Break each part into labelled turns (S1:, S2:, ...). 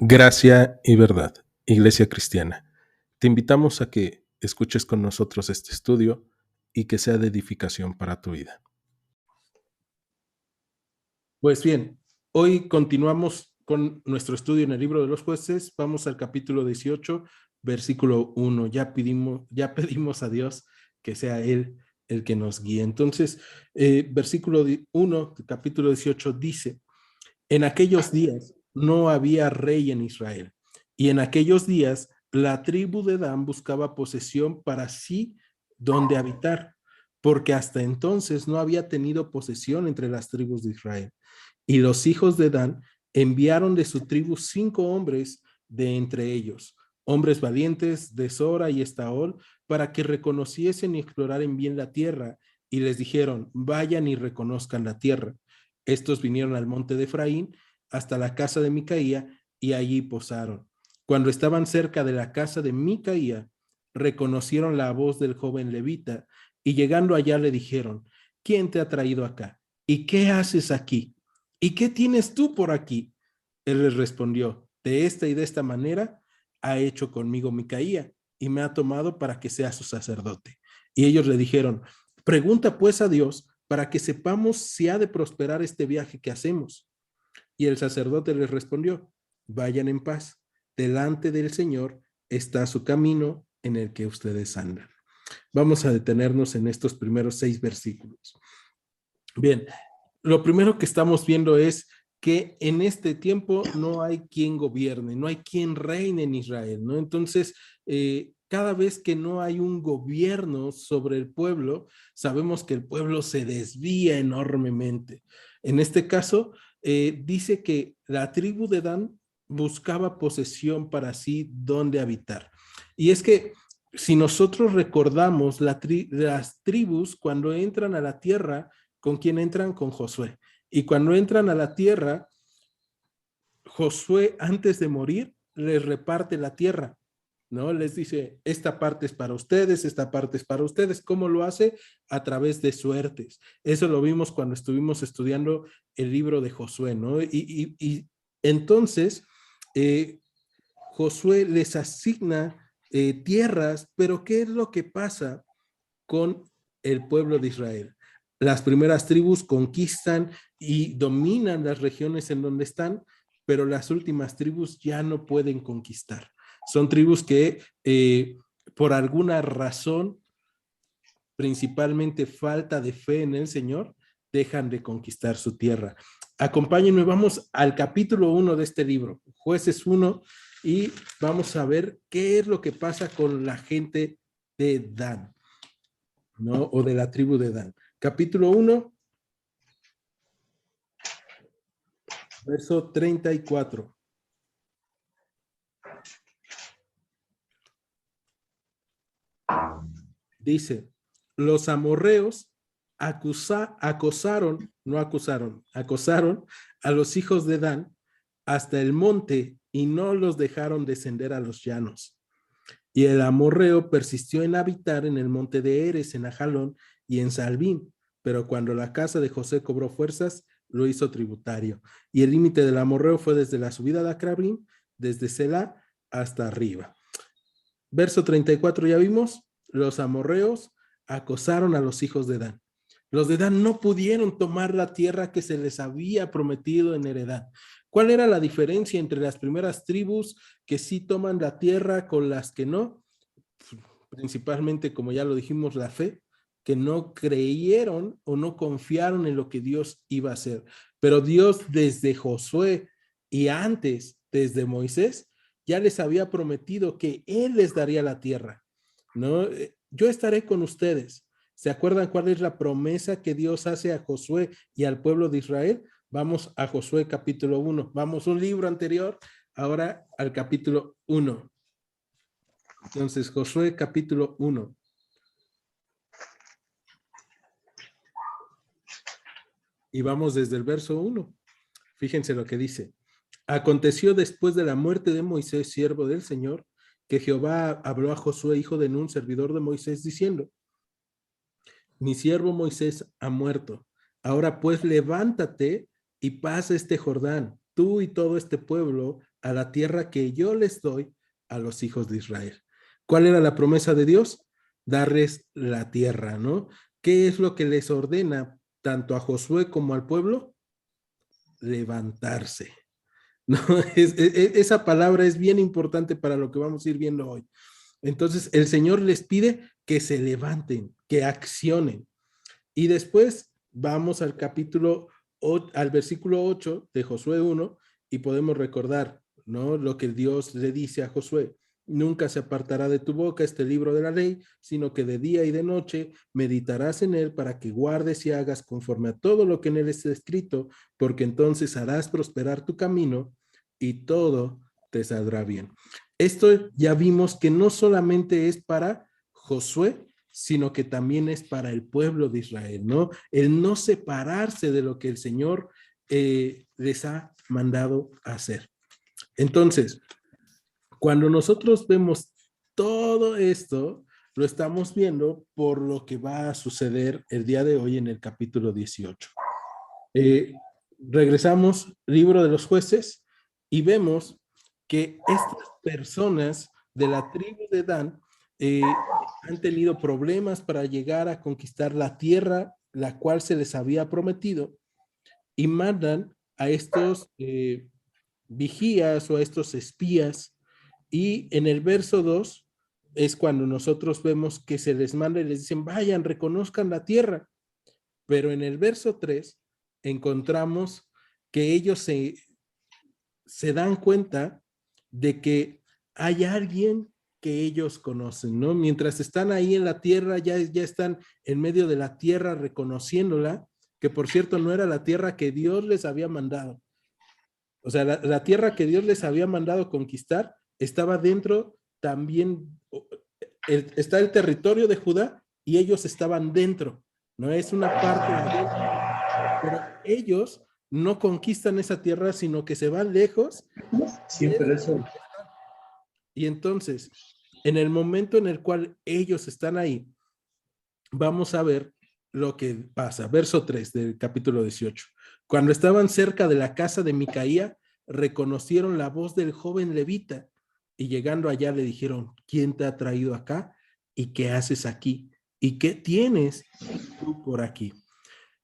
S1: Gracia y verdad, Iglesia Cristiana. Te invitamos a que escuches con nosotros este estudio y que sea de edificación para tu vida. Pues bien, hoy continuamos con nuestro estudio en el libro de los jueces. Vamos al capítulo 18, versículo 1. Ya pedimos a Dios que sea Él el que nos guíe. Entonces, versículo 1, capítulo 18 dice: En aquellos días no había rey en Israel, y en aquellos días la tribu de Dan buscaba posesión para sí donde habitar, porque hasta entonces no había tenido posesión entre las tribus de Israel. Y los hijos de Dan enviaron de su tribu 5 hombres de entre ellos, hombres valientes de Sora y Estaol, para que reconociesen y exploraran bien la tierra, y les dijeron: vayan y reconozcan la tierra. Estos vinieron al monte de Efraín hasta la casa de Micaía y allí posaron. Cuando estaban cerca de la casa de Micaía, reconocieron la voz del joven levita, y llegando allá le dijeron: ¿quién te ha traído acá? ¿Y qué haces aquí? ¿Y qué tienes tú por aquí? Él les respondió: de esta y de esta manera ha hecho conmigo Micaía, y me ha tomado para que sea su sacerdote. Y ellos le dijeron: pregunta pues a Dios para que sepamos si ha de prosperar este viaje que hacemos. Y el sacerdote les respondió: vayan en paz, delante del Señor está su camino en el que ustedes andan. Vamos a detenernos en estos primeros 6 versículos. Bien, lo primero que estamos viendo es que en este tiempo no hay quien gobierne, no hay quien reine en Israel, ¿no? Entonces, cada vez que no hay un gobierno sobre el pueblo, sabemos que el pueblo se desvía enormemente. En este caso, dice que la tribu de Dan buscaba posesión para sí donde habitar. Y es que si nosotros recordamos las tribus cuando entran a la tierra, ¿con quién entran? Con Josué. Y cuando entran a la tierra, Josué, antes de morir, les reparte la tierra, ¿no? Les dice: esta parte es para ustedes, esta parte es para ustedes. ¿Cómo lo hace? A través de suertes. Eso lo vimos cuando estuvimos estudiando el libro de Josué, ¿no? Y entonces, Josué les asigna tierras, pero ¿qué es lo que pasa con el pueblo de Israel? Las primeras tribus conquistan y dominan las regiones en donde están, pero las últimas tribus ya no pueden conquistar. Son tribus que por alguna razón, principalmente falta de fe en el Señor, dejan de conquistar su tierra. Acompáñenme, vamos al capítulo 1 de este libro, Jueces 1, y vamos a ver qué es lo que pasa con la gente de Dan, ¿no? O de la tribu de Dan. Capítulo 1, verso 34. Dice: los amorreos acosaron a los hijos de Dan hasta el monte y no los dejaron descender a los llanos. Y el amorreo persistió en habitar en el monte de Eres, en Ajalón y en Salbín, pero cuando la casa de José cobró fuerzas, lo hizo tributario. Y el límite del amorreo fue desde la subida de Acrabín, desde Selá hasta arriba. Verso 34, ya vimos: los amorreos acosaron a los hijos de Dan. Los de Dan no pudieron tomar la tierra que se les había prometido en heredad. ¿Cuál era la diferencia entre las primeras tribus que sí toman la tierra con las que no? Principalmente, como ya lo dijimos, la fe, que no creyeron o no confiaron en lo que Dios iba a hacer. Pero Dios, desde Josué y antes, desde Moisés, ya les había prometido que Él les daría la tierra, ¿no? Yo estaré con ustedes. ¿Se acuerdan cuál es la promesa que Dios hace a Josué y al pueblo de Israel? Vamos a Josué capítulo 1. Vamos un libro anterior, ahora al capítulo 1. Entonces, Josué capítulo 1. Y vamos desde el verso 1. Fíjense lo que dice: aconteció después de la muerte de Moisés, siervo del Señor, que Jehová habló a Josué, hijo de Nun, servidor de Moisés, diciendo: mi siervo Moisés ha muerto. Ahora pues levántate y pasa este Jordán, tú y todo este pueblo a la tierra que yo les doy a los hijos de Israel. ¿Cuál era la promesa de Dios? Darles la tierra, ¿no? ¿Qué es lo que les ordena tanto a Josué como al pueblo? Levantarse. ¿No? Esa palabra es bien importante para lo que vamos a ir viendo hoy. Entonces, el Señor les pide que se levanten, que accionen. Y después vamos al al versículo 8 de Josué 1 y podemos recordar, ¿no? Lo que Dios le dice a Josué. Nunca se apartará de tu boca este libro de la ley, sino que de día y de noche meditarás en él para que guardes y hagas conforme a todo lo que en él está escrito, porque entonces harás prosperar tu camino y todo te saldrá bien. Esto ya vimos que no solamente es para Josué, sino que también es para el pueblo de Israel, ¿no? El no separarse de lo que el Señor les ha mandado hacer. Entonces, cuando nosotros vemos todo esto, lo estamos viendo por lo que va a suceder el día de hoy en el capítulo 18. Regresamos, libro de los jueces, y vemos que estas personas de la tribu de Dan han tenido problemas para llegar a conquistar la tierra, la cual se les había prometido, y mandan a estos vigías o a estos espías, y en el verso 2 es cuando nosotros vemos que se les manda y les dicen, vayan, reconozcan la tierra, pero en el verso 3 encontramos que ellos se dan cuenta de que hay alguien que ellos conocen, ¿no? Mientras están ahí en la tierra, ya están en medio de la tierra reconociéndola, que por cierto no era la tierra que Dios les había mandado. O sea, la tierra que Dios les había mandado conquistar estaba dentro también, está el territorio de Judá y ellos estaban dentro, no es una parte adentro, pero ellos no conquistan esa tierra, sino que se van lejos.
S2: Siempre eso.
S1: Y entonces, en el momento en el cual ellos están ahí, vamos a ver lo que pasa. Verso 3 del capítulo 18. Cuando estaban cerca de la casa de Micaía, reconocieron la voz del joven levita y llegando allá le dijeron, ¿quién te ha traído acá? ¿Y qué haces aquí? ¿Y qué tienes tú por aquí?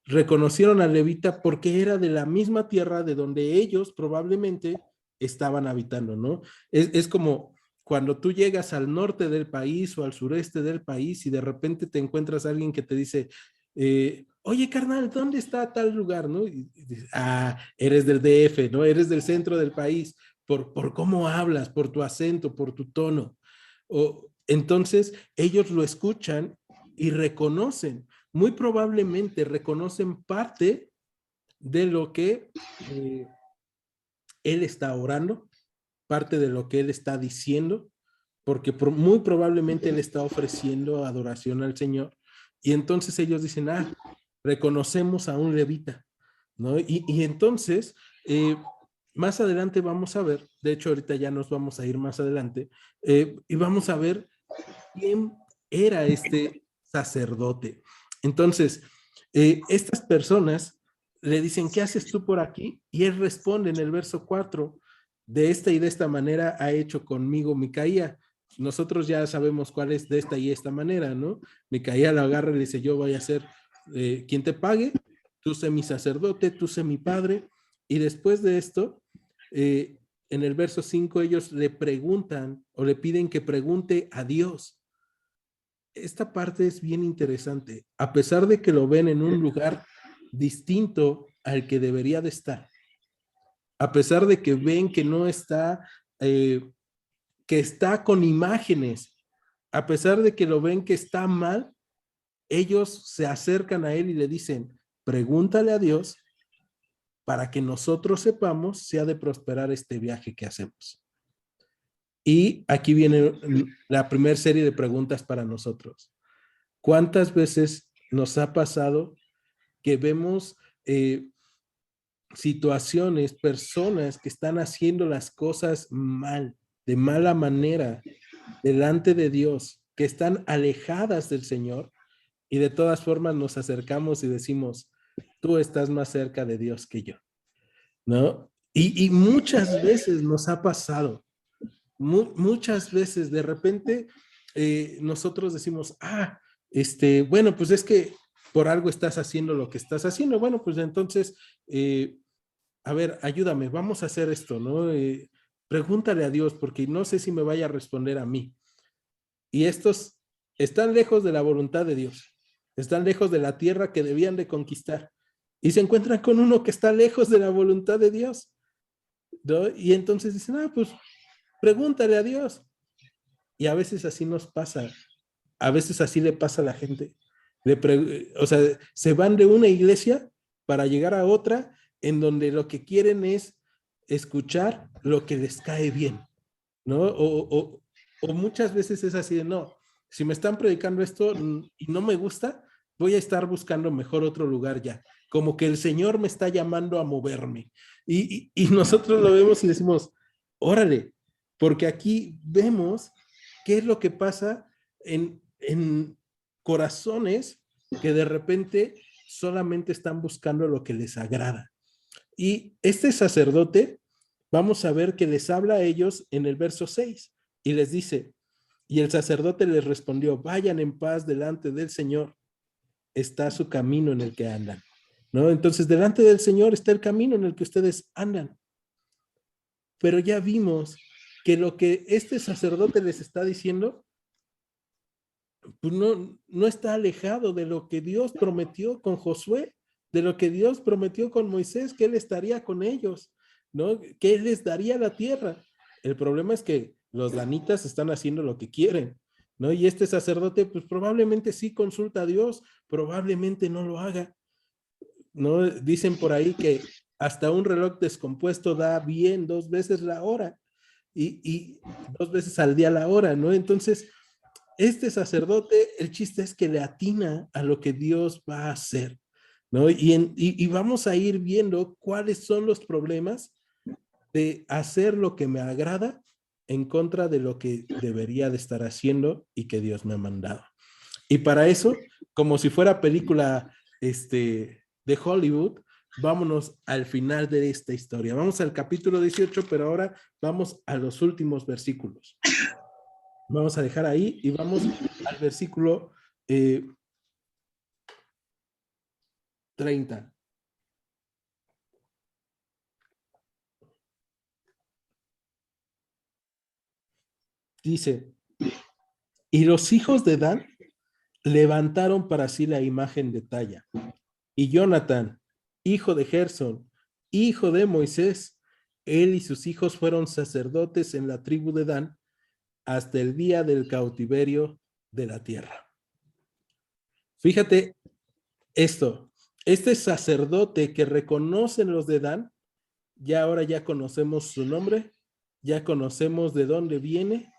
S1: Reconocieron al levita porque era de la misma tierra de donde ellos probablemente estaban habitando, ¿no? Es como cuando tú llegas al norte del país o al sureste del país y de repente te encuentras a alguien que te dice, oye, carnal, ¿dónde está tal lugar? ¿No? Y dices, eres del DF, ¿no? Eres del centro del país, por cómo hablas, por tu acento, por tu tono. Entonces, ellos lo escuchan y reconocen, muy probablemente reconocen parte de lo que él está orando, parte de lo que él está diciendo, porque muy probablemente él está ofreciendo adoración al Señor. Y entonces ellos dicen, reconocemos a un levita, ¿no? Y entonces, más adelante vamos a ver, de hecho ahorita ya nos vamos a ir más adelante, y vamos a ver quién era este sacerdote. Entonces, estas personas le dicen, ¿qué haces tú por aquí? Y él responde en el verso 4, de esta y de esta manera ha hecho conmigo Micaía. Nosotros ya sabemos cuál es de esta y esta manera, ¿no? Micaía lo agarra y le dice, yo voy a ser quien te pague, tú sé mi sacerdote, tú sé mi padre. Y después de esto, en el verso 5 ellos le preguntan o le piden que pregunte a Dios. Esta parte es bien interesante. A pesar de que lo ven en un lugar distinto al que debería de estar, a pesar de que ven que no está, que está con imágenes, a pesar de que lo ven que está mal, ellos se acercan a él y le dicen, pregúntale a Dios para que nosotros sepamos si ha de prosperar este viaje que hacemos. Y aquí viene la primera serie de preguntas para nosotros. ¿Cuántas veces nos ha pasado que vemos situaciones, personas que están haciendo las cosas mal, de mala manera, delante de Dios, que están alejadas del Señor y de todas formas nos acercamos y decimos, tú estás más cerca de Dios que yo, ¿no? Y muchas veces nos ha pasado, muchas veces de repente nosotros decimos, bueno, pues es que por algo estás haciendo lo que estás haciendo. Bueno, pues entonces, a ver, ayúdame, vamos a hacer esto, ¿no? Pregúntale a Dios, porque no sé si me vaya a responder a mí. Y estos están lejos de la voluntad de Dios, están lejos de la tierra que debían de conquistar. Y se encuentran con uno que está lejos de la voluntad de Dios, ¿no? Y entonces dicen, pues pregúntale a Dios. Y a veces así nos pasa, a veces así le pasa a la gente. O sea, se van de una iglesia para llegar a otra en donde lo que quieren es escuchar lo que les cae bien, ¿no? O muchas veces es así de, no, si me están predicando esto y no me gusta, voy a estar buscando mejor otro lugar ya. Como que el Señor me está llamando a moverme. Y nosotros lo vemos y decimos, órale, porque aquí vemos qué es lo que pasa en corazones que de repente solamente están buscando lo que les agrada. Y este sacerdote, vamos a ver que les habla a ellos en el verso 6 y les dice, y el sacerdote les respondió, vayan en paz delante del Señor, está su camino en el que andan, ¿no? Entonces, delante del Señor está el camino en el que ustedes andan. Pero ya vimos que lo que este sacerdote les está diciendo, pues no está alejado de lo que Dios prometió con Josué, de lo que Dios prometió con Moisés, que él estaría con ellos, ¿no? Que él les daría la tierra. El problema es que los danitas están haciendo lo que quieren, ¿no? Y este sacerdote, pues probablemente sí consulta a Dios, probablemente no lo haga, ¿no? Dicen por ahí que hasta un reloj descompuesto da bien 2 veces la hora y 2 veces al día la hora, ¿no? Entonces, este sacerdote, el chiste es que le atina a lo que Dios va a hacer, ¿no? Y vamos a ir viendo cuáles son los problemas de hacer lo que me agrada en contra de lo que debería de estar haciendo y que Dios me ha mandado. Y para eso, como si fuera película de Hollywood, vámonos al final de esta historia. Vamos al capítulo 18, pero ahora vamos a los últimos versículos. Vamos a dejar ahí y vamos al versículo 30. Dice, y los hijos de Dan levantaron para sí la imagen de talla. Y Jonathan, hijo de Gerson, hijo de Moisés, él y sus hijos fueron sacerdotes en la tribu de Dan hasta el día del cautiverio de la tierra. Fíjate esto, este sacerdote que reconocen los de Dan, ya ahora ya conocemos su nombre, ya conocemos de dónde viene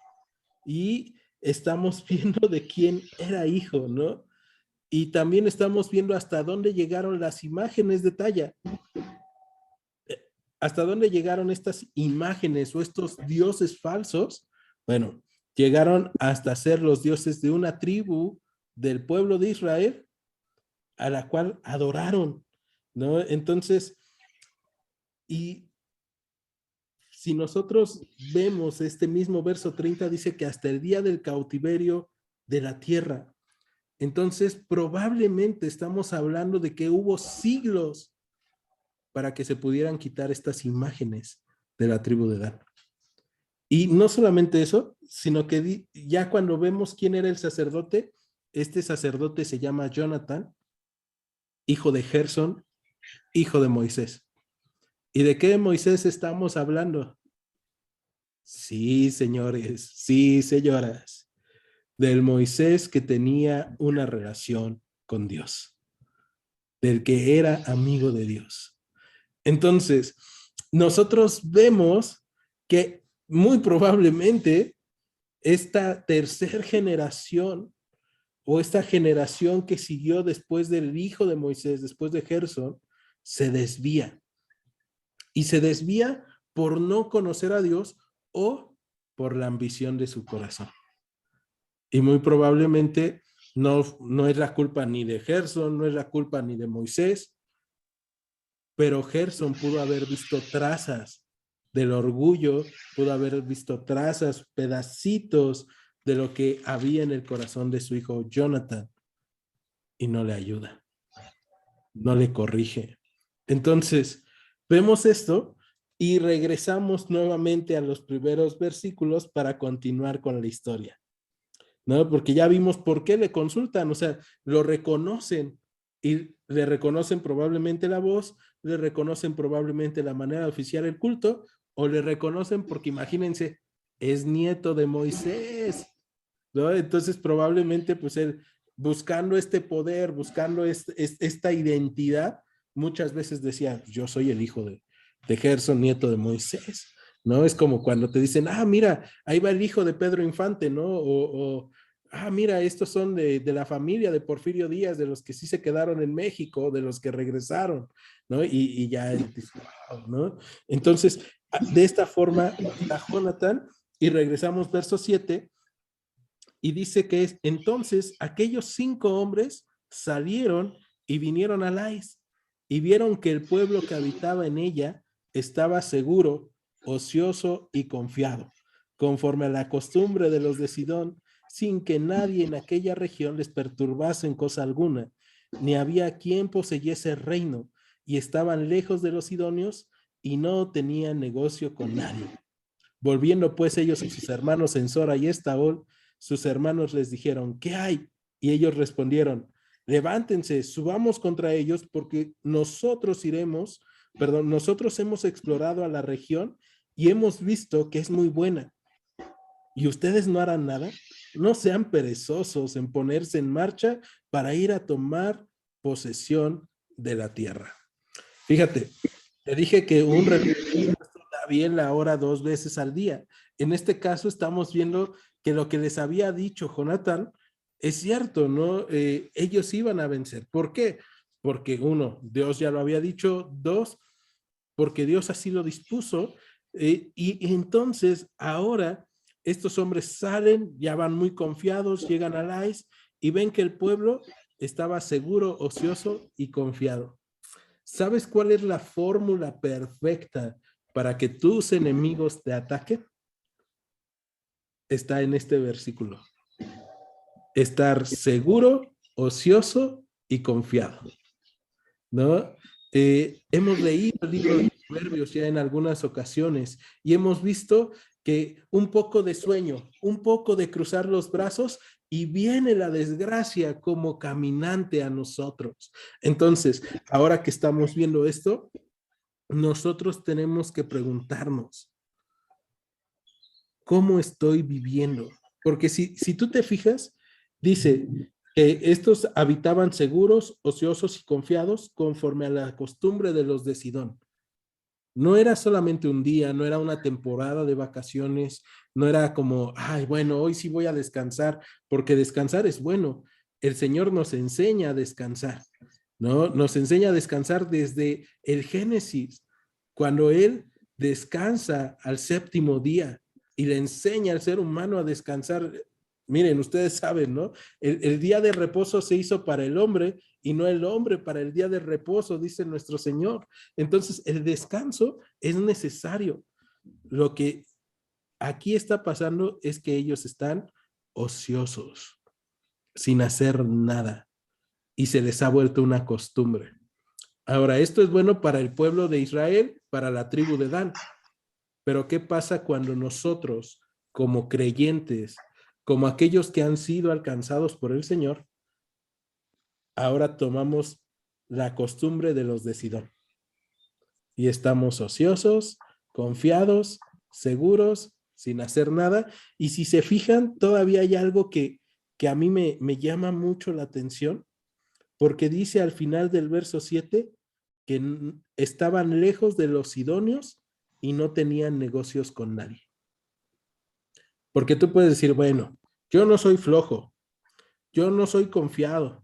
S1: y estamos viendo de quién era hijo, ¿no? Y también estamos viendo hasta dónde llegaron las imágenes de talla, hasta dónde llegaron estas imágenes o estos dioses falsos. Bueno, llegaron hasta ser los dioses de una tribu del pueblo de Israel a la cual adoraron, ¿no? Entonces, y si nosotros vemos este mismo verso 30, dice que hasta el día del cautiverio de la tierra. Entonces, probablemente estamos hablando de que hubo siglos para que se pudieran quitar estas imágenes de la tribu de Dan. Y no solamente eso, sino que ya cuando vemos quién era el sacerdote, este sacerdote se llama Jonathan, hijo de Gerson, hijo de Moisés. ¿Y de qué Moisés estamos hablando? Sí, señores, sí, señoras, del Moisés que tenía una relación con Dios, del que era amigo de Dios. Entonces, nosotros vemos que muy probablemente esta tercera generación o esta generación que siguió después del hijo de Moisés, después de Gersón, se desvía. Y se desvía por no conocer a Dios o por la ambición de su corazón. Y muy probablemente no es la culpa ni de Gersón, no es la culpa ni de Moisés, pero Gerson pudo haber visto trazas del orgullo, pudo haber visto trazas, pedacitos de lo que había en el corazón de su hijo Jonathan y no le ayuda, no le corrige. Entonces, vemos esto y regresamos nuevamente a los primeros versículos para continuar con la historia, ¿no? Porque ya vimos por qué le consultan, o sea, lo reconocen y le reconocen probablemente la voz, le reconocen probablemente la manera de oficiar el culto, o le reconocen porque imagínense, es nieto de Moisés, ¿no? Entonces probablemente pues él buscando este poder, buscando esta identidad, muchas veces decía, yo soy el hijo de Gerson, nieto de Moisés, ¿no? Es como cuando te dicen, ah, mira, ahí va el hijo de Pedro Infante, ¿no? Ah, mira, estos son de la familia de Porfirio Díaz, de los que sí se quedaron en México, de los que regresaron, ¿no? Y ya él dice, wow, ¿no? Entonces, de esta forma está Jonathan, y regresamos verso 7, y dice que entonces aquellos 5 hombres salieron y vinieron a Lais y vieron que el pueblo que habitaba en ella estaba seguro, ocioso y confiado, conforme a la costumbre de los de Sidón, sin que nadie en aquella región les perturbase en cosa alguna, ni había quien poseyese el reino, y estaban lejos de los sidonios y no tenían negocio con nadie. Volviendo pues ellos a sus hermanos en Sora y Estaol, sus hermanos les dijeron, ¿qué hay? Y ellos respondieron, levántense, subamos contra ellos porque nosotros hemos explorado a la región y hemos visto que es muy buena. ¿Y ustedes no harán nada? No sean perezosos en ponerse en marcha para ir a tomar posesión de la tierra. Fíjate, te dije que un reloj da bien la hora 2 veces al día. En este caso estamos viendo que lo que les había dicho Jonathan es cierto, ¿no? Ellos iban a vencer. ¿Por qué? Porque uno, Dios ya lo había dicho. Dos, porque Dios así lo dispuso. Y entonces ahora estos hombres salen, ya van muy confiados, llegan a Lais y ven que el pueblo estaba seguro, ocioso y confiado. ¿Sabes cuál es la fórmula perfecta para que tus enemigos te ataquen? Está en este versículo. Estar seguro, ocioso y confiado, ¿no? Hemos leído el libro de Proverbios ya en algunas ocasiones y hemos visto que un poco de sueño, un poco de cruzar los brazos y viene la desgracia como caminante a nosotros. Entonces, ahora que estamos viendo esto, nosotros tenemos que preguntarnos, ¿cómo estoy viviendo? Porque si tú te fijas, dice que estos habitaban seguros, ociosos y confiados conforme a la costumbre de los de Sidón. No era solamente un día, no era una temporada de vacaciones, no era como, ay, bueno, hoy sí voy a descansar, porque descansar es bueno. El Señor nos enseña a descansar, ¿no? Nos enseña a descansar desde el Génesis, cuando Él descansa al séptimo día y le enseña al ser humano a descansar. Miren, ustedes saben, ¿no? El día de reposo se hizo para el hombre y no el hombre para el día de reposo, dice nuestro Señor. Entonces, el descanso es necesario. Lo que aquí está pasando es que ellos están ociosos, sin hacer nada, y se les ha vuelto una costumbre. Ahora, esto es bueno para el pueblo de Israel, para la tribu de Dan, pero ¿qué pasa cuando nosotros, como creyentes, como aquellos que han sido alcanzados por el Señor, ahora tomamos la costumbre de los de Sidón y estamos ociosos, confiados, seguros, sin hacer nada? Y si se fijan, todavía hay algo que a mí me llama mucho la atención, porque dice al final del verso 7 que estaban lejos de los sidonios y no tenían negocios con nadie. Porque tú puedes decir, bueno, yo no soy flojo, yo no soy confiado,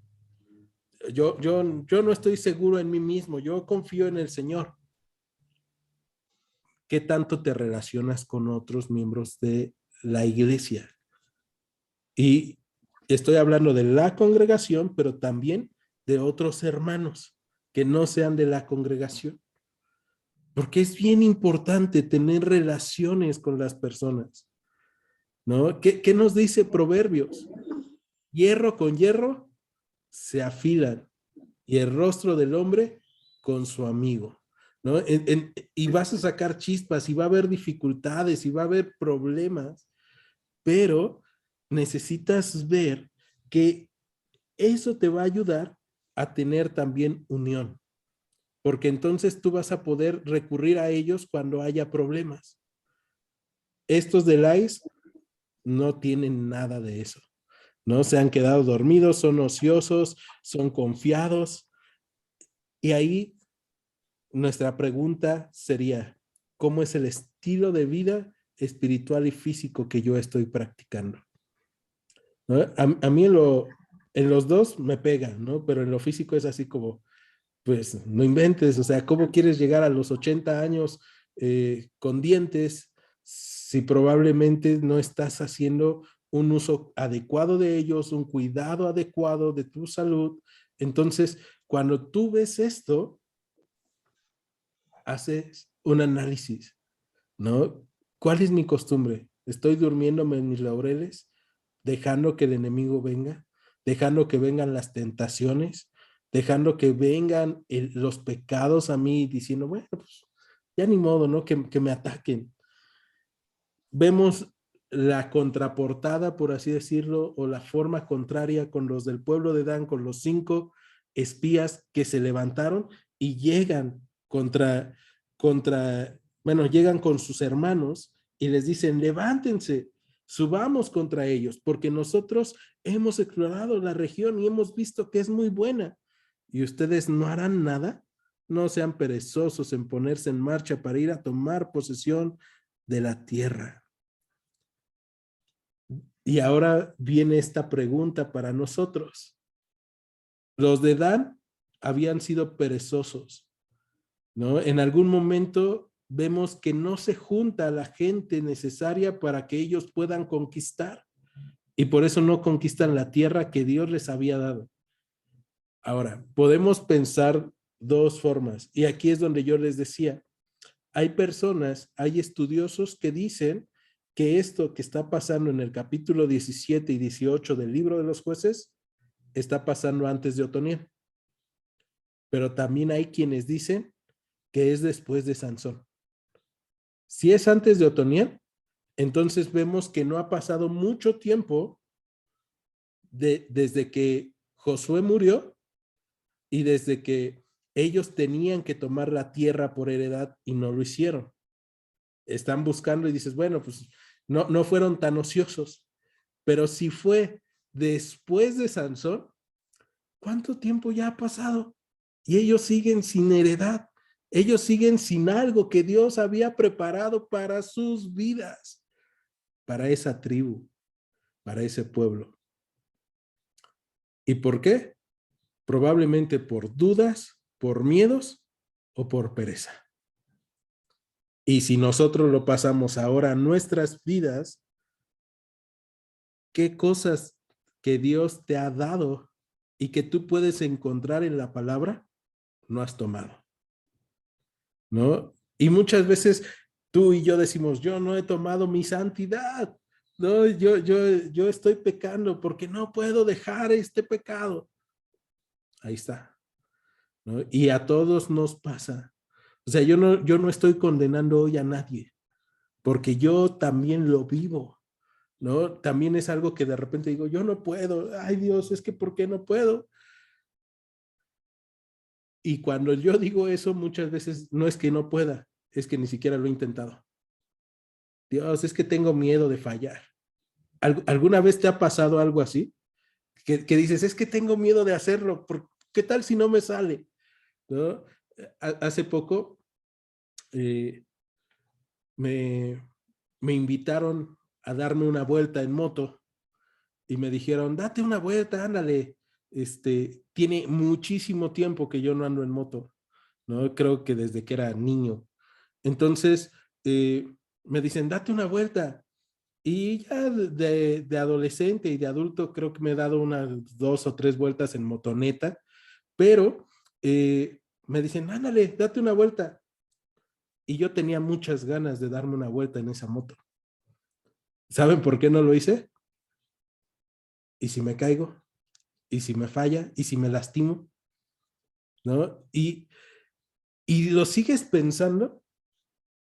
S1: yo no estoy seguro en mí mismo, yo confío en el Señor. ¿Qué tanto te relacionas con otros miembros de la iglesia? Y estoy hablando de la congregación, pero también de otros hermanos. que no sean de la congregación. Porque es bien importante tener relaciones con las personas, ¿no? ¿Qué nos dice Proverbios? Hierro con hierro se afilan y el rostro del hombre con su amigo, ¿no? Y vas a sacar chispas y va a haber dificultades y va a haber problemas, pero necesitas ver que eso te va a ayudar a tener también unión, porque entonces tú vas a poder recurrir a ellos cuando haya problemas. Estos de LAIS no tienen nada de eso, ¿no? Se han quedado dormidos, son ociosos, son confiados. Y ahí nuestra pregunta sería, ¿cómo es el estilo de vida espiritual y físico que yo estoy practicando? ¿No? A mí en los dos me pegan, ¿no? Pero en lo físico es así como, pues no inventes, o sea, ¿cómo quieres llegar a los 80 años con dientes si probablemente no estás haciendo un uso adecuado de ellos, un cuidado adecuado de tu salud? Entonces, cuando tú ves esto, haces un análisis, ¿no? ¿Cuál es mi costumbre? ¿Estoy durmiéndome en mis laureles, dejando que el enemigo venga, dejando que vengan las tentaciones, dejando que vengan los pecados a mí, diciendo, bueno, pues ya ni modo, ¿no? Que me ataquen? Vemos la contraportada, por así decirlo, o la forma contraria con los del pueblo de Dan, con los 5 espías que se levantaron y llegan bueno, llegan con sus hermanos y les dicen, levántense, subamos contra ellos, porque nosotros hemos explorado la región y hemos visto que es muy buena. ¿Y ustedes no harán nada? No sean perezosos en ponerse en marcha para ir a tomar posesión de la tierra. Y ahora viene esta pregunta para nosotros. Los de Dan habían sido perezosos, ¿no? En algún momento vemos que no se junta la gente necesaria para que ellos puedan conquistar y por eso no conquistan la tierra que Dios les había dado. Ahora, podemos pensar dos formas y aquí es donde yo les decía, hay personas, hay estudiosos que dicen que esto que está pasando en el capítulo 17 y 18 del libro de los jueces está pasando antes de Otoniel. Pero también hay quienes dicen que es después de Sansón. Si es antes de Otoniel, entonces vemos que no ha pasado mucho tiempo desde que Josué murió y desde que ellos tenían que tomar la tierra por heredad y no lo hicieron. Están buscando y dices, bueno, pues no fueron tan ociosos, pero si fue después de Sansón, ¿cuánto tiempo ya ha pasado? Y ellos siguen sin heredad, ellos siguen sin algo que Dios había preparado para sus vidas, para esa tribu, para ese pueblo. ¿Y por qué? Probablemente por dudas, por miedos o por pereza. Y si nosotros lo pasamos ahora a nuestras vidas, ¿qué cosas que Dios te ha dado y que tú puedes encontrar en la palabra no has tomado? ¿No? Y muchas veces tú y yo decimos, yo no he tomado mi santidad, no, yo estoy pecando porque no puedo dejar este pecado. Ahí está, ¿no? Y a todos nos pasa. O sea, yo no estoy condenando hoy a nadie, porque yo también lo vivo, ¿no? También es algo que de repente digo, yo no puedo, ay Dios, es que ¿por qué no puedo? Y cuando yo digo eso, muchas veces no es que no pueda, es que ni siquiera lo he intentado. Dios, es que tengo miedo de fallar. ¿Alguna vez te ha pasado algo así? Que dices, es que tengo miedo de hacerlo, ¿qué tal si no me sale? ¿No? Hace poco eh, me, me invitaron a darme una vuelta en moto y me dijeron, date una vuelta, ándale. Tiene muchísimo tiempo que yo no ando en moto, ¿no? Creo que desde que era niño. Entonces, me dicen, date una vuelta. Y ya de adolescente y de adulto creo que me he dado unas 2 o 3 vueltas en motoneta, pero me dicen, ándale, date una vuelta. Y yo tenía muchas ganas de darme una vuelta en esa moto. ¿Saben por qué no lo hice? ¿Y si me caigo? ¿Y si me falla? ¿Y si me lastimo? ¿No? Y lo sigues pensando,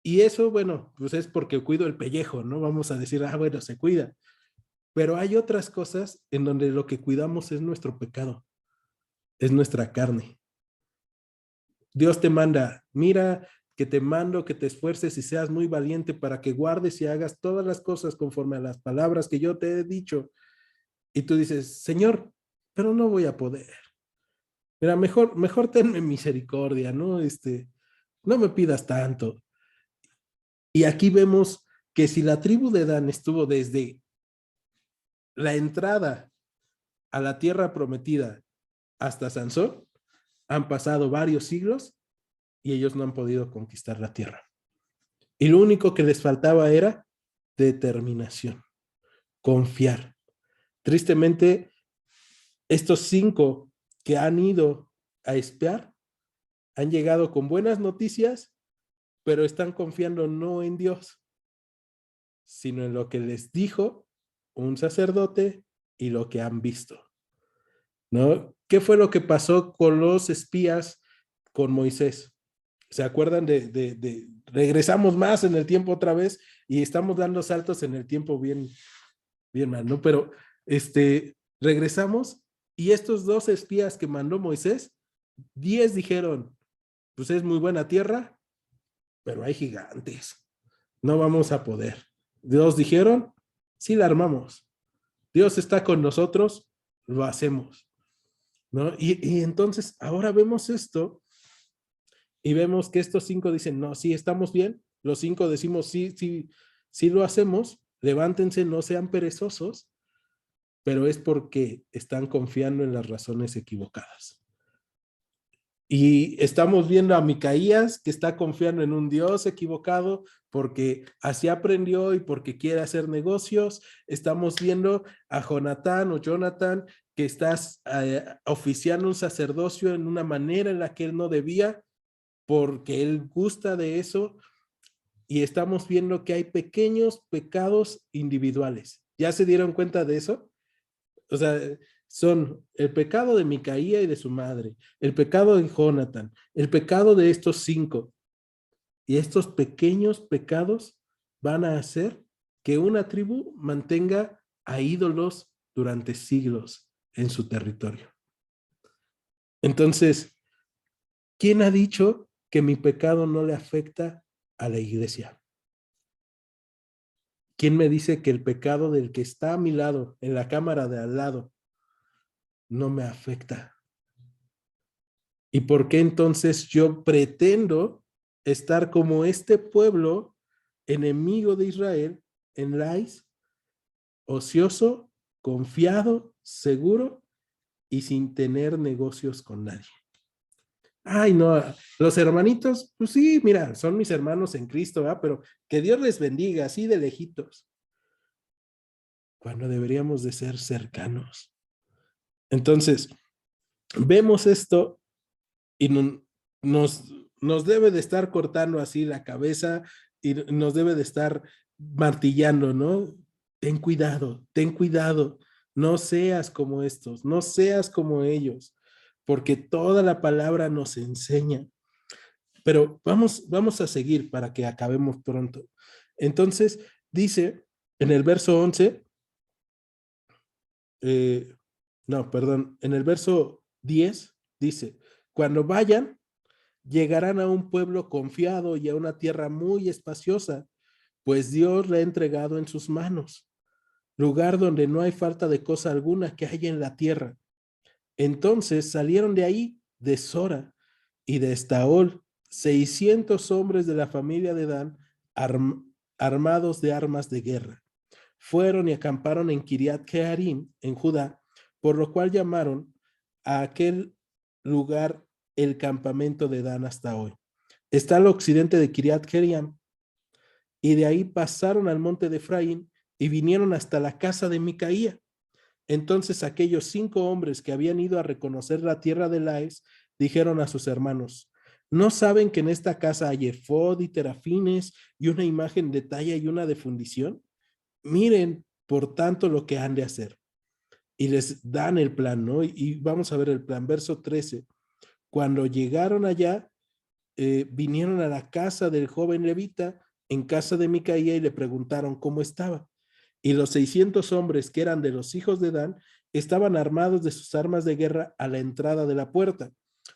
S1: y eso, bueno, pues es porque cuido el pellejo, ¿no? Vamos a decir, bueno, se cuida. Pero hay otras cosas en donde lo que cuidamos es nuestro pecado, es nuestra carne. Dios te manda, mira que te mando que te esfuerces y seas muy valiente para que guardes y hagas todas las cosas conforme a las palabras que yo te he dicho. Y tú dices, Señor, pero no voy a poder. Mira, mejor tenme misericordia, ¿no? No me pidas tanto. Y aquí vemos que si la tribu de Dan estuvo desde la entrada a la tierra prometida hasta Sansón, han pasado varios siglos y ellos no han podido conquistar la tierra. Y lo único que les faltaba era determinación, confiar. Tristemente, estos 5 que han ido a espiar han llegado con buenas noticias, pero están confiando no en Dios, sino en lo que les dijo un sacerdote y lo que han visto, ¿no? ¿Qué fue lo que pasó con los espías con Moisés? ¿Se acuerdan regresamos más en el tiempo otra vez y estamos dando saltos en el tiempo bien, bien mal, ¿no? Pero regresamos y estos 2 espías que mandó Moisés, 10 dijeron, pues es muy buena tierra, pero hay gigantes, no vamos a poder. 2 dijeron, sí la armamos, Dios está con nosotros, lo hacemos, ¿no? Y entonces ahora vemos esto y vemos que estos 5 dicen, no, sí, estamos bien, los 5 decimos, sí, sí, sí lo hacemos, levántense, no sean perezosos, pero es porque están confiando en las razones equivocadas. Y estamos viendo a Micaías que está confiando en un Dios equivocado porque así aprendió y porque quiere hacer negocios. Estamos viendo a Jonathan que está oficiando un sacerdocio en una manera en la que él no debía porque él gusta de eso. Y estamos viendo que hay pequeños pecados individuales. ¿Ya se dieron cuenta de eso? O sea, son el pecado de Micaía y de su madre, el pecado de Jonathan, el pecado de estos 5. Y estos pequeños pecados van a hacer que una tribu mantenga a ídolos durante siglos en su territorio. Entonces, ¿quién ha dicho que mi pecado no le afecta a la iglesia? ¿Quién me dice que el pecado del que está a mi lado, en la cámara de al lado, no me afecta? ¿Y por qué entonces yo pretendo estar como este pueblo enemigo de Israel en Lais, ocioso, confiado, seguro y sin tener negocios con nadie? Ay, no, los hermanitos, pues sí, mira, son mis hermanos en Cristo, ¿verdad? Pero que Dios les bendiga así de lejitos, cuando deberíamos de ser cercanos. Entonces, vemos esto y nos, nos debe de estar cortando así la cabeza y nos debe de estar martillando, ¿no? Ten cuidado, no seas como estos, no seas como ellos, porque toda la palabra nos enseña. Pero vamos a seguir para que acabemos pronto. Entonces, dice en el verso 11, no, perdón, en el verso 10 dice, cuando vayan, llegarán a un pueblo confiado y a una tierra muy espaciosa, pues Dios la ha entregado en sus manos, lugar donde no hay falta de cosa alguna que haya en la tierra. Entonces salieron de ahí de Sora y de Estaol 600 hombres de la familia de Dan armados de armas de guerra. Fueron y acamparon en Kiriat Jearim, en Judá, por lo cual llamaron a aquel lugar el campamento de Dan hasta hoy. Está al occidente de Kiriat Jearim, y de ahí pasaron al monte de Efraín y vinieron hasta la casa de Micaía. Entonces aquellos 5 hombres que habían ido a reconocer la tierra de Lais dijeron a sus hermanos: ¿no saben que en esta casa hay efod y terafines y una imagen de talla y una de fundición? Miren, por tanto, lo que han de hacer. Y les dan el plan, ¿no? Y vamos a ver el plan, verso 13. Cuando llegaron allá, vinieron a la casa del joven levita, en casa de Micaía, y le preguntaron cómo estaba. Y los 600 hombres que eran de los hijos de Dan estaban armados de sus armas de guerra a la entrada de la puerta.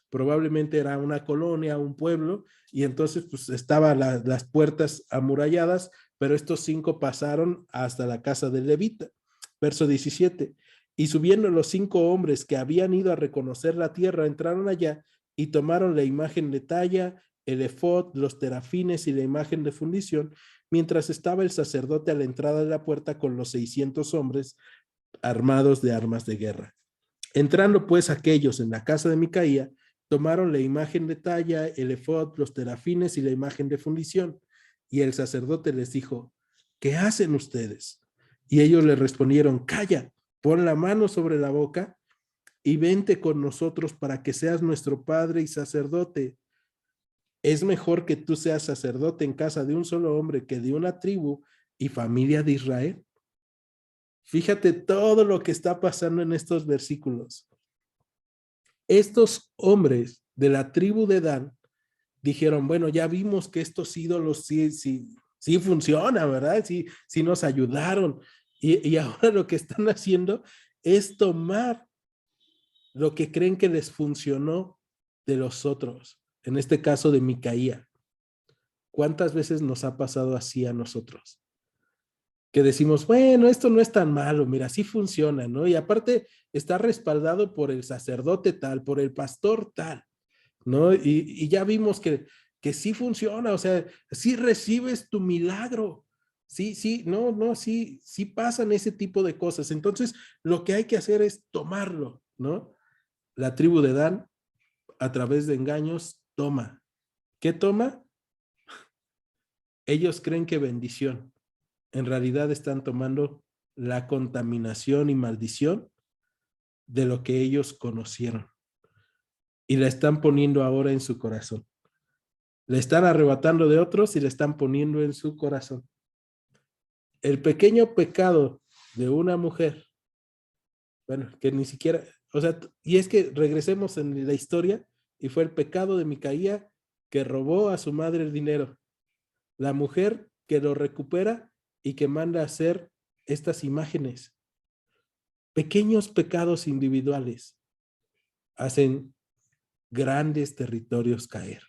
S1: Probablemente era una colonia, un pueblo, y entonces pues estaban las puertas amuralladas, pero estos 5 pasaron hasta la casa del levita. Verso 17. Y subiendo los 5 hombres que habían ido a reconocer la tierra, entraron allá y tomaron la imagen de talla, el efod, los terafines y la imagen de fundición, mientras estaba el sacerdote a la entrada de la puerta con los 600 hombres armados de armas de guerra. Entrando pues aquellos en la casa de Micaía, tomaron la imagen de talla, el efod, los terafines y la imagen de fundición. Y el sacerdote les dijo: ¿qué hacen ustedes? Y ellos le respondieron: calla, pon la mano sobre la boca y vente con nosotros para que seas nuestro padre y sacerdote. Es mejor que tú seas sacerdote en casa de un solo hombre que de una tribu y familia de Israel. Fíjate todo lo que está pasando en estos versículos. Estos hombres de la tribu de Dan dijeron: bueno, ya vimos que estos ídolos sí funcionan, ¿verdad? Sí nos ayudaron. Y ahora lo que están haciendo es tomar lo que creen que les funcionó de los otros, en este caso de Micaía. ¿Cuántas veces nos ha pasado así a nosotros? Que decimos: bueno, esto no es tan malo, mira, sí funciona, ¿no? Y aparte está respaldado por el sacerdote tal, por el pastor tal, ¿no? Y ya vimos que sí funciona, o sea, sí recibes tu milagro. Sí, no, sí pasan ese tipo de cosas. Entonces, lo que hay que hacer es tomarlo, ¿no? La tribu de Dan, a través de engaños, toma. ¿Qué toma? Ellos creen que bendición. En realidad están tomando la contaminación y maldición de lo que ellos conocieron y la están poniendo ahora en su corazón. Le están arrebatando de otros y le están poniendo en su corazón. El pequeño pecado de una mujer, bueno, que ni siquiera, o sea, y es que regresemos en la historia, y fue el pecado de Micaía, que robó a su madre el dinero. La mujer que lo recupera y que manda a hacer estas imágenes. Pequeños pecados individuales hacen grandes territorios caer,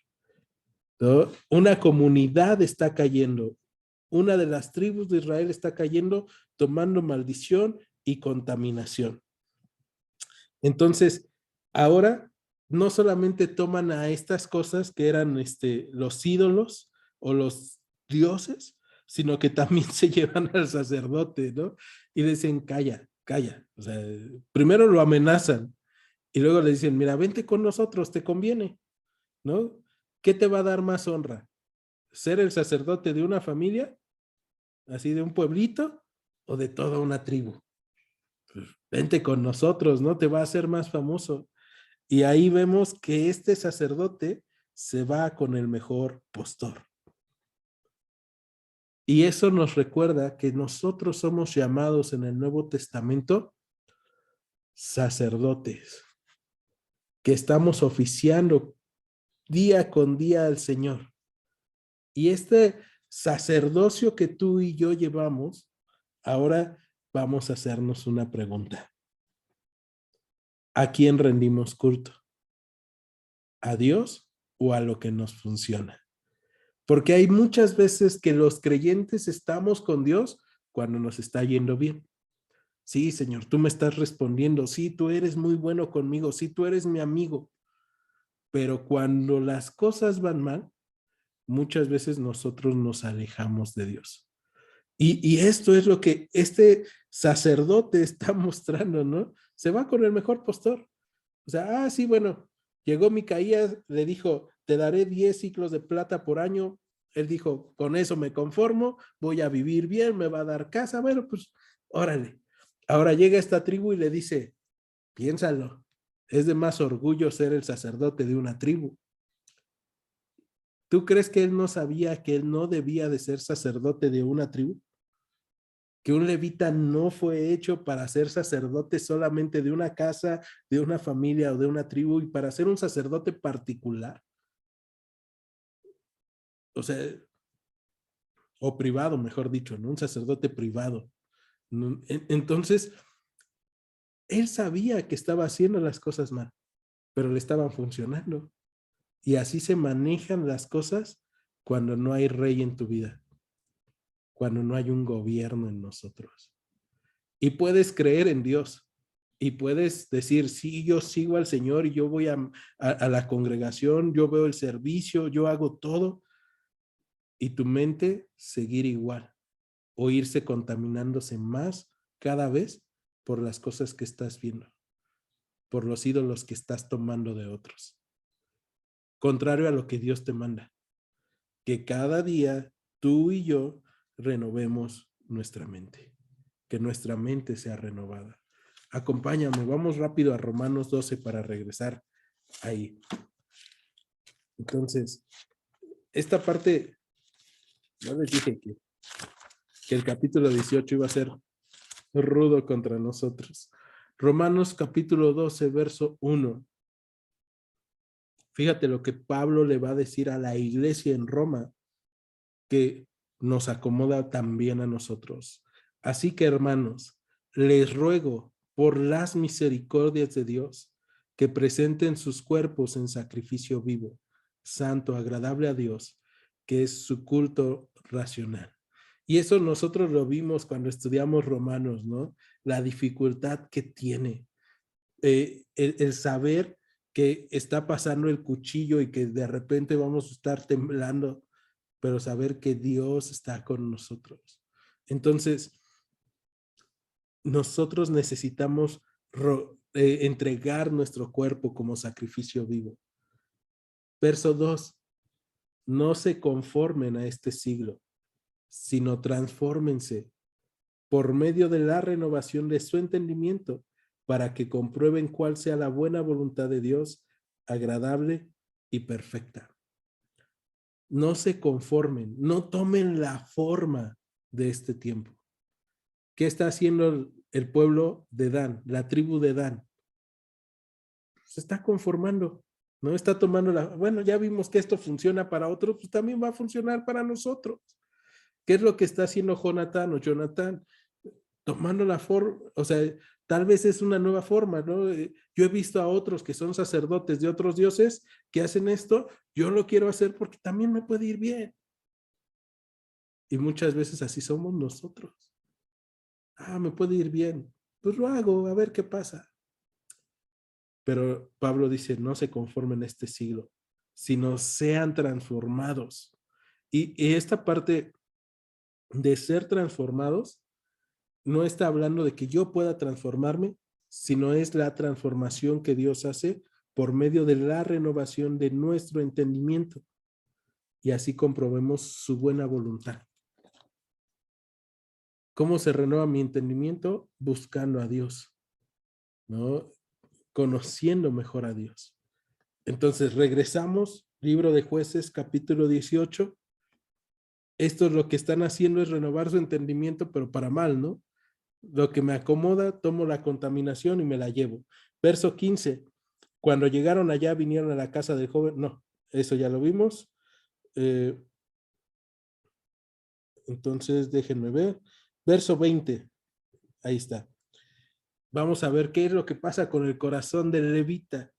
S1: ¿no? Una comunidad está cayendo. Una de las tribus de Israel está cayendo, tomando maldición y contaminación. Entonces, ahora no solamente toman a estas cosas que eran los ídolos o los dioses, sino que también se llevan al sacerdote, ¿no? Y dicen: calla, calla. O sea, primero lo amenazan y luego le dicen: mira, vente con nosotros, te conviene, ¿no? ¿Qué te va a dar más honra? ¿Ser el sacerdote de una familia, así de un pueblito, o de toda una tribu? Pues, vente con nosotros, ¿no? Te va a hacer más famoso. Y ahí vemos que este sacerdote se va con el mejor postor. Y eso nos recuerda que nosotros somos llamados en el Nuevo Testamento sacerdotes, que estamos oficiando día con día al Señor. Y este sacerdocio que tú y yo llevamos, ahora vamos a hacernos una pregunta. ¿A quién rendimos culto? ¿A Dios o a lo que nos funciona? Porque hay muchas veces que los creyentes estamos con Dios cuando nos está yendo bien. Sí, Señor, tú me estás respondiendo. Sí, tú eres muy bueno conmigo. Sí, tú eres mi amigo. Pero cuando las cosas van mal, muchas veces nosotros nos alejamos de Dios. Y esto es lo que este sacerdote está mostrando, ¿no? Se va con el mejor postor. O sea, sí, bueno, llegó Micaías, le dijo: te daré 10 ciclos de plata por año. Él dijo: con eso me conformo, voy a vivir bien, me va a dar casa. Bueno, pues, órale. Ahora llega esta tribu y le dice: piénsalo, Es de más orgullo ser el sacerdote de una tribu. ¿Tú crees que él no sabía que él no debía de ser sacerdote de una tribu? Que un levita no fue hecho para ser sacerdote solamente de una casa, de una familia o de una tribu, y para ser un sacerdote particular. O sea, o privado, mejor dicho, ¿no? Un sacerdote privado. Entonces, él sabía que estaba haciendo las cosas mal, pero le estaban funcionando. Y así se manejan las cosas cuando no hay rey en tu vida, cuando no hay un gobierno en nosotros. Y puedes creer en Dios y puedes decir, sí, yo sigo al Señor y yo voy a la congregación, yo veo el servicio, yo hago todo, y tu mente seguir igual o irse contaminándose más cada vez por las cosas que estás viendo, por los ídolos que estás tomando de otros. Contrario a lo que Dios te manda, que cada día tú y yo renovemos nuestra mente, que nuestra mente sea renovada. Acompáñame, vamos rápido a Romanos 12 para regresar ahí. Entonces, esta parte, no les dije que el capítulo 18 iba a ser rudo contra nosotros. Romanos capítulo 12, verso 1. Fíjate lo que Pablo le va a decir a la iglesia en Roma, que nos acomoda también a nosotros. Así que, hermanos, les ruego por las misericordias de Dios que presenten sus cuerpos en sacrificio vivo, santo, agradable a Dios, que es su culto racional. Y eso nosotros lo vimos cuando estudiamos Romanos, ¿no? La dificultad que tiene el saber que está pasando el cuchillo y que de repente vamos a estar temblando, pero saber que Dios está con nosotros. Entonces, nosotros necesitamos entregar nuestro cuerpo como sacrificio vivo. Verso 2, no se conformen a este siglo, sino transfórmense por medio de la renovación de su entendimiento, para que comprueben cuál sea la buena voluntad de Dios, agradable y perfecta. No se conformen, no tomen la forma de este tiempo. ¿Qué está haciendo el pueblo de Dan, la tribu de Dan? Se está conformando, no está tomando bueno, ya vimos que esto funciona para otros, pues también va a funcionar para nosotros. ¿Qué es lo que está haciendo Jonathan? Tomando la forma, o sea, tal vez es una nueva forma, ¿no? Yo he visto a otros que son sacerdotes de otros dioses que hacen esto, yo lo quiero hacer porque también me puede ir bien. Y muchas veces así somos nosotros. Me puede ir bien, pues lo hago, a ver qué pasa. Pero Pablo dice, no se conformen este siglo, sino sean transformados. Y esta parte de ser transformados no está hablando de que yo pueda transformarme, sino es la transformación que Dios hace por medio de la renovación de nuestro entendimiento, y así comprobemos su buena voluntad. ¿Cómo se renueva mi entendimiento? Buscando a Dios, ¿no? Conociendo mejor a Dios. Entonces regresamos, libro de Jueces, capítulo 18. Esto es lo que están haciendo, es renovar su entendimiento, pero para mal, ¿no? Lo que me acomoda, tomo la contaminación y me la llevo. Verso 15. Cuando llegaron allá, vinieron a la casa del joven. No, eso ya lo vimos. Entonces, déjenme ver. Verso 20. Ahí está. Vamos a ver qué es lo que pasa con el corazón del levita.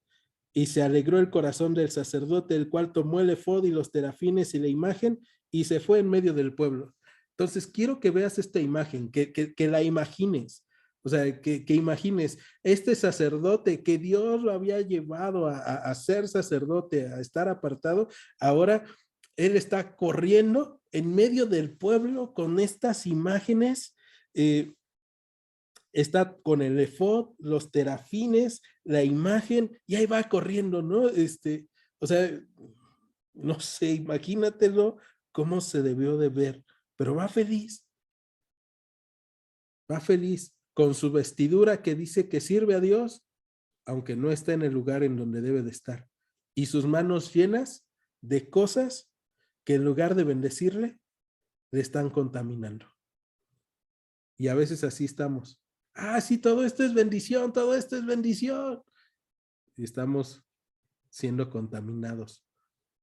S1: Y se alegró el corazón del sacerdote, el cual tomó el efod y los terafines y la imagen y se fue en medio del pueblo. Entonces, quiero que veas esta imagen, que la imagines. O sea, que imagines este sacerdote que Dios lo había llevado a ser sacerdote, a estar apartado. Ahora él está corriendo en medio del pueblo con estas imágenes. Está con el efod, los terafines, la imagen, y ahí va corriendo, ¿no? O sea, no sé, imagínatelo cómo se debió de ver, pero va feliz con su vestidura que dice que sirve a Dios, aunque no está en el lugar en donde debe de estar. Y sus manos llenas de cosas que en lugar de bendecirle, le están contaminando. Y a veces así estamos. Ah, sí, todo esto es bendición, todo esto es bendición. Y estamos siendo contaminados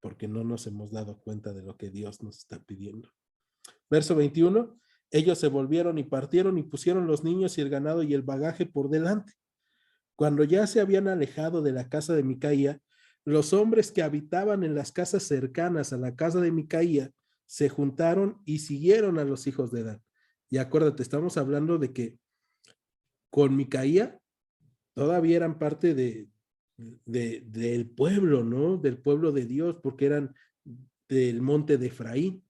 S1: porque no nos hemos dado cuenta de lo que Dios nos está pidiendo. Verso 21, ellos se volvieron y partieron y pusieron los niños y el ganado y el bagaje por delante. Cuando ya se habían alejado de la casa de Micaía, los hombres que habitaban en las casas cercanas a la casa de Micaía se juntaron y siguieron a los hijos de Dan. Y acuérdate, estamos hablando de que con Micaía todavía eran parte del pueblo, ¿no? Del pueblo de Dios, porque eran del monte de Efraín.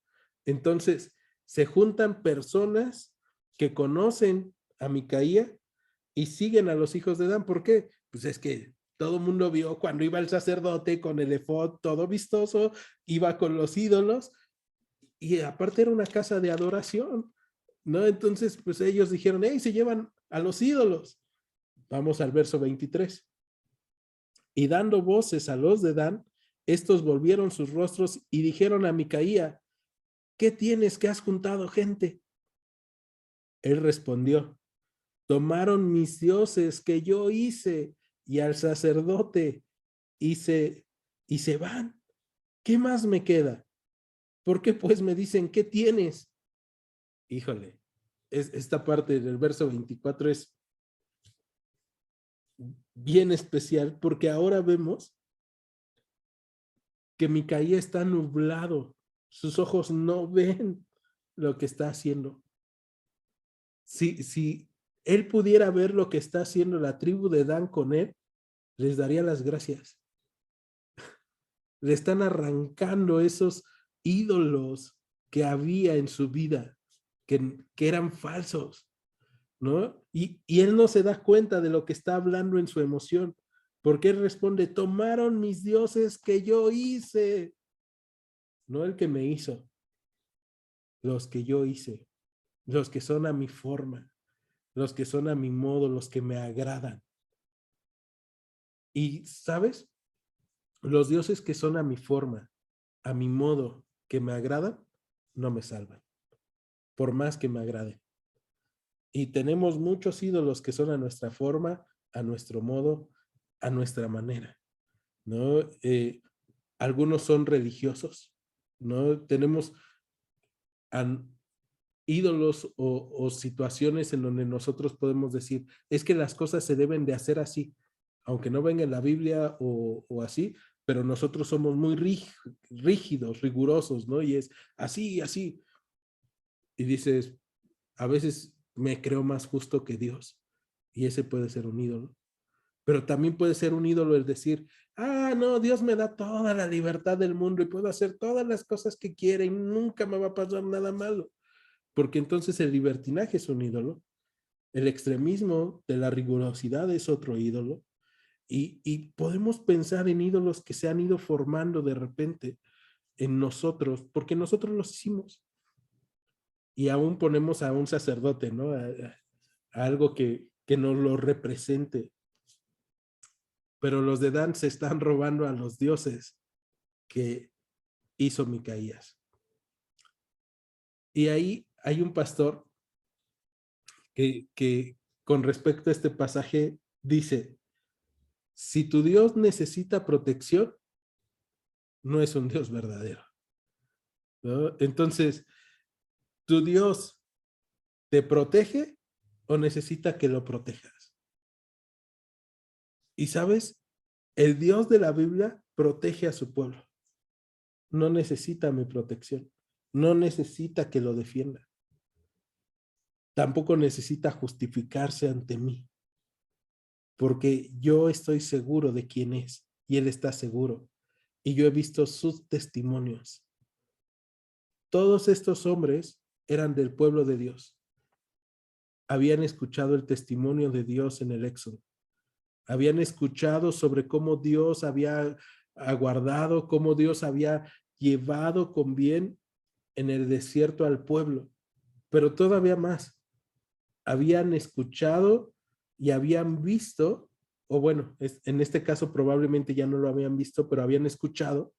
S1: Entonces, se juntan personas que conocen a Micaía y siguen a los hijos de Dan. ¿Por qué? Pues es que todo el mundo vio cuando iba el sacerdote con el efod todo vistoso, iba con los ídolos, y aparte era una casa de adoración, ¿no? Entonces, pues ellos dijeron, hey, se llevan a los ídolos. Vamos al verso 23. Y dando voces a los de Dan, estos volvieron sus rostros y dijeron a Micaía, ¿qué tienes que has juntado gente? Él respondió, tomaron mis dioses que yo hice y al sacerdote y se van. ¿Qué más me queda? ¿Por qué pues me dicen, qué tienes? Híjole, esta parte del verso 24 es bien especial porque ahora vemos que Micaía está nublado, sus ojos no ven lo que está haciendo. Si él pudiera ver lo que está haciendo la tribu de Dan con él, les daría las gracias. Le están arrancando esos ídolos que había en su vida, que eran falsos, ¿no? Y él no se da cuenta de lo que está hablando en su emoción, porque él responde, tomaron mis dioses que yo hice, no el que me hizo, los que yo hice, los que son a mi forma, los que son a mi modo, los que me agradan. Y, ¿sabes? Los dioses que son a mi forma, a mi modo, que me agradan, no me salvan, por más que me agrade. Y tenemos muchos ídolos que son a nuestra forma, a nuestro modo, a nuestra manera, ¿no? Algunos son religiosos, ¿no? Tenemos ídolos o situaciones en donde nosotros podemos decir, es que las cosas se deben de hacer así, aunque no venga en la Biblia o así, pero nosotros somos muy rígidos, rigurosos, ¿no? Y es así, así. Y dices, a veces me creo más justo que Dios, y ese puede ser un ídolo. Pero también puede ser un ídolo el decir, ah, no, Dios me da toda la libertad del mundo y puedo hacer todas las cosas que quiera y nunca me va a pasar nada malo. Porque entonces el libertinaje es un ídolo, el extremismo de la rigurosidad es otro ídolo, y podemos pensar en ídolos que se han ido formando de repente en nosotros, porque nosotros los hicimos. Y aún ponemos a un sacerdote, ¿no? A algo que nos lo represente. Pero los de Dan se están robando a los dioses que hizo Micaías. Y ahí hay un pastor que con respecto a este pasaje dice, si tu Dios necesita protección, no es un Dios verdadero, ¿no? Entonces, ¿tu Dios te protege o necesita que lo protejas? Y sabes, el Dios de la Biblia protege a su pueblo. No necesita mi protección. No necesita que lo defienda. Tampoco necesita justificarse ante mí, porque yo estoy seguro de quién es y él está seguro. Y yo he visto sus testimonios. Todos estos hombres eran del pueblo de Dios. Habían escuchado el testimonio de Dios en el Éxodo. Habían escuchado sobre cómo Dios había aguardado, cómo Dios había llevado con bien en el desierto al pueblo. Pero todavía más, habían escuchado y habían visto o bueno, en este caso probablemente ya no lo habían visto, pero habían escuchado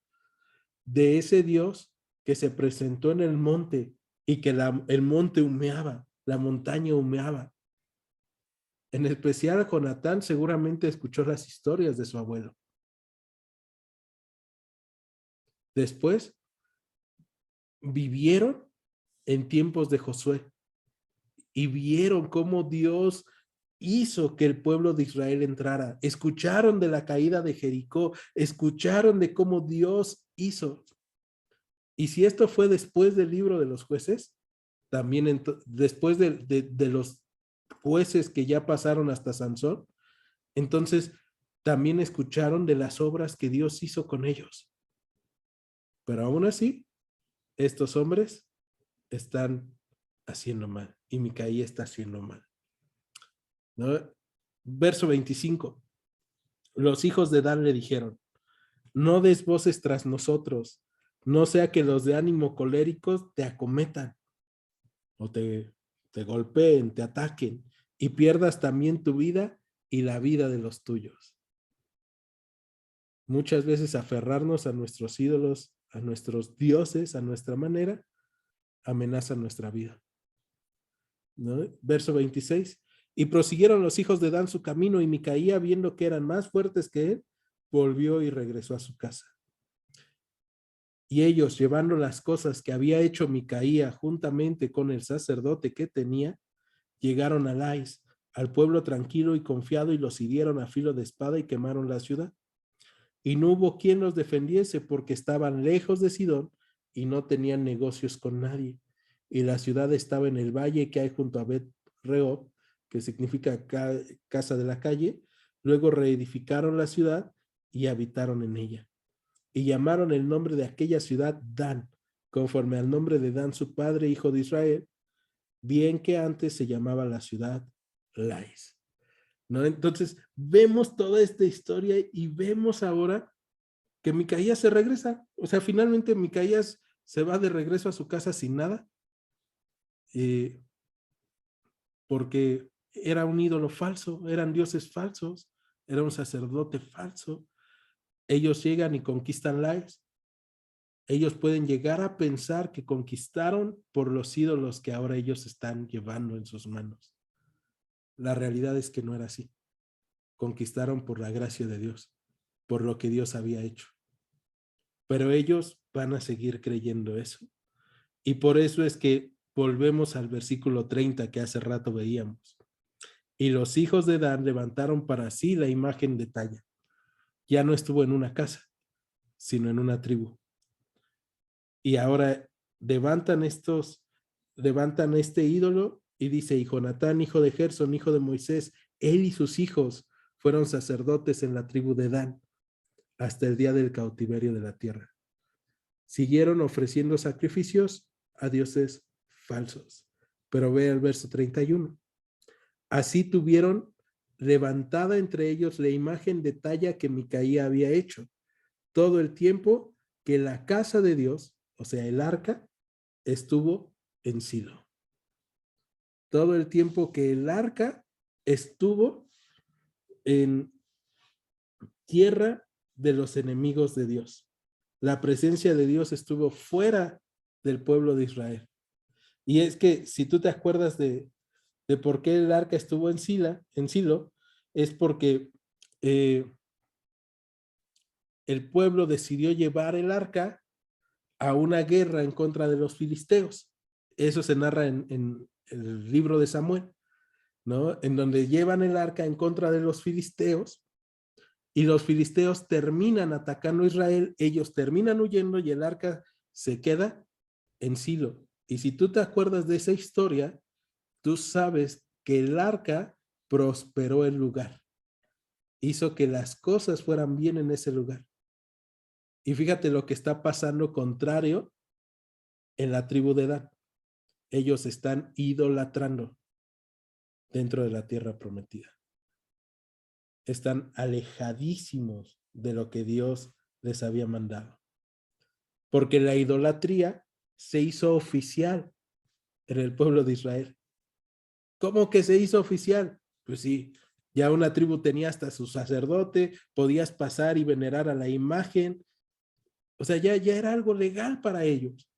S1: de ese Dios que se presentó en el monte y que el monte humeaba, la montaña humeaba. En especial Jonatán seguramente escuchó las historias de su abuelo. Después vivieron en tiempos de Josué y vieron cómo Dios hizo que el pueblo de Israel entrara. Escucharon de la caída de Jericó, escucharon de cómo Dios hizo. Y si esto fue después del libro de los jueces, también después de los jueces que ya pasaron hasta Sansón, entonces también escucharon de las obras que Dios hizo con ellos. Pero aún así, estos hombres están haciendo mal y Micaía está haciendo mal, ¿no? Verso 25. Los hijos de Dan le dijeron: no des voces tras nosotros, no sea que los de ánimo coléricos te acometan o te golpeen, te ataquen y pierdas también tu vida y la vida de los tuyos. Muchas veces aferrarnos a nuestros ídolos, a nuestros dioses, a nuestra manera, amenaza nuestra vida, ¿no? Verso 26. Y prosiguieron los hijos de Dan su camino, y Micaía, viendo que eran más fuertes que él, volvió y regresó a su casa. Y ellos, llevando las cosas que había hecho Micaía juntamente con el sacerdote que tenía, llegaron a Lais, al pueblo tranquilo y confiado, y los hirieron a filo de espada y quemaron la ciudad. Y no hubo quien los defendiese, porque estaban lejos de Sidón y no tenían negocios con nadie. Y la ciudad estaba en el valle que hay junto a Bet-rehob, que significa casa de la calle. Luego reedificaron la ciudad y habitaron en ella. Y llamaron el nombre de aquella ciudad Dan, conforme al nombre de Dan su padre, hijo de Israel, bien que antes se llamaba la ciudad Lais, ¿no? Entonces vemos toda esta historia y vemos ahora que Micaías se regresa. O sea, finalmente Micaías se va de regreso a su casa sin nada, porque era un ídolo falso, eran dioses falsos, era un sacerdote falso. Ellos llegan y conquistan Lais. Ellos pueden llegar a pensar que conquistaron por los ídolos que ahora ellos están llevando en sus manos. La realidad es que no era así. Conquistaron por la gracia de Dios, por lo que Dios había hecho. Pero ellos van a seguir creyendo eso. Y por eso es que volvemos al versículo 30 que hace rato veíamos. Y los hijos de Dan levantaron para sí la imagen de talla. Ya no estuvo en una casa, sino en una tribu. Y ahora levantan este ídolo y dice: y Jonatán, hijo de Gersón, hijo de Moisés, él y sus hijos fueron sacerdotes en la tribu de Dan hasta el día del cautiverio de la tierra. Siguieron ofreciendo sacrificios a dioses falsos. Pero ve el verso 31. Así tuvieron levantada entre ellos la imagen de talla que Micaía había hecho, todo el tiempo que la casa de Dios, o sea, el arca, estuvo en Silo. Todo el tiempo que el arca estuvo en tierra de los enemigos de Dios. La presencia de Dios estuvo fuera del pueblo de Israel. Y es que si tú te acuerdas de por qué el arca estuvo en Silo, es porque el pueblo decidió llevar el arca a una guerra en contra de los filisteos. Eso se narra en el libro de Samuel, ¿no? En donde llevan el arca en contra de los filisteos y los filisteos terminan atacando a Israel, ellos terminan huyendo y el arca se queda en Silo. Y si tú te acuerdas de esa historia, tú sabes que el arca prosperó el lugar, hizo que las cosas fueran bien en ese lugar. Y fíjate lo que está pasando contrario en la tribu de Dan. Ellos están idolatrando dentro de la tierra prometida. Están alejadísimos de lo que Dios les había mandado. Porque la idolatría se hizo oficial en el pueblo de Israel. ¿Cómo que se hizo oficial? Pues sí, Ya una tribu tenía hasta su sacerdote, podías pasar y venerar a la imagen. O sea, ya era algo legal para ellos.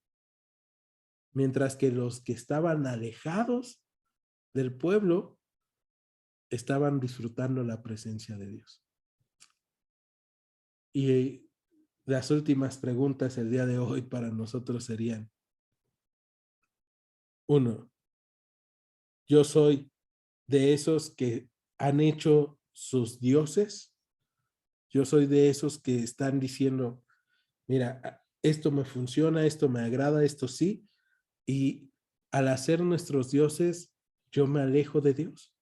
S1: Mientras que los que estaban alejados del pueblo estaban disfrutando la presencia de Dios. Y las últimas preguntas el día de hoy para nosotros serían: uno, yo soy de esos que han hecho sus dioses. Yo soy de esos que están diciendo, mira, esto me funciona, esto me agrada, esto sí. Y al hacer nuestros dioses, yo me alejo de Dios,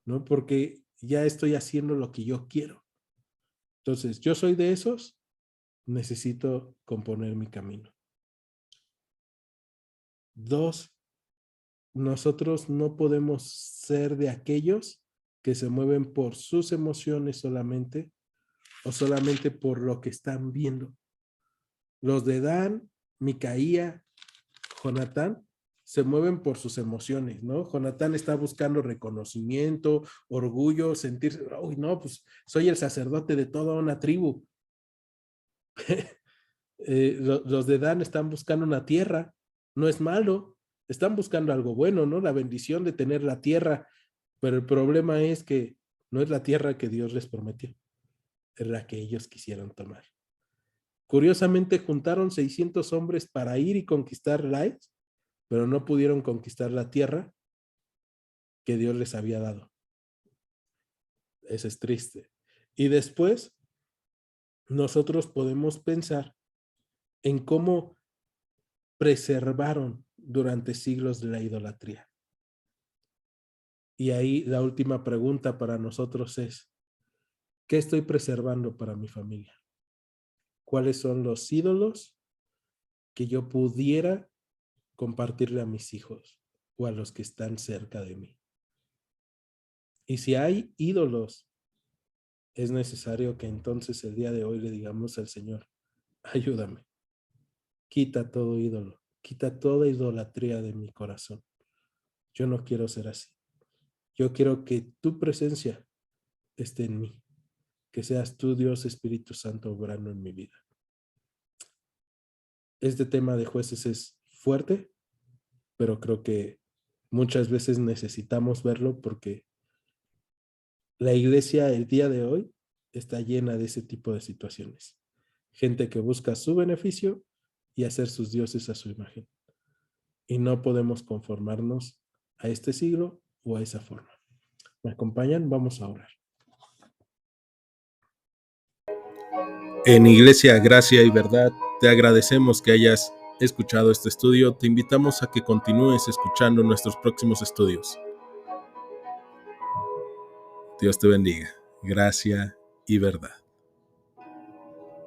S1: ¿no? Porque ya estoy haciendo lo que yo quiero. Entonces, yo soy de esos, necesito componer mi camino. Dos, nosotros no podemos ser de aquellos que se mueven por sus emociones solamente o solamente por lo que están viendo. Los de Dan, Micaía, Jonatán se mueven por sus emociones, ¿no? Jonatán está buscando reconocimiento, orgullo, sentirse, uy, no, pues soy el sacerdote de toda una tribu. Los de Dan están buscando una tierra, no es malo, están buscando algo bueno, ¿no? La bendición de tener la tierra, pero el problema es que no es la tierra que Dios les prometió, es la que ellos quisieron tomar. Curiosamente juntaron 600 hombres para ir y conquistar Lais, pero no pudieron conquistar la tierra que Dios les había dado. Eso es triste. Y después nosotros podemos pensar en cómo preservaron durante siglos de la idolatría. Y ahí la última pregunta para nosotros es, ¿qué estoy preservando para mi familia? ¿Cuáles son los ídolos que yo pudiera compartirle a mis hijos o a los que están cerca de mí? Y si hay ídolos, es necesario que entonces el día de hoy le digamos al Señor, ayúdame, quita todo ídolo, quita toda idolatría de mi corazón. Yo no quiero ser así. Yo quiero que tu presencia esté en mí, que seas tú, Dios Espíritu Santo, obrando en mi vida. Este tema de jueces es fuerte, pero creo que muchas veces necesitamos verlo porque la iglesia el día de hoy está llena de ese tipo de situaciones. Gente que busca su beneficio y hacer sus dioses a su imagen. Y no podemos conformarnos a este siglo o a esa forma. ¿Me acompañan? Vamos a orar. En Iglesia Gracia y Verdad, te agradecemos que hayas escuchado este estudio. Te invitamos a que continúes escuchando nuestros próximos estudios. Dios te bendiga. Gracia y verdad.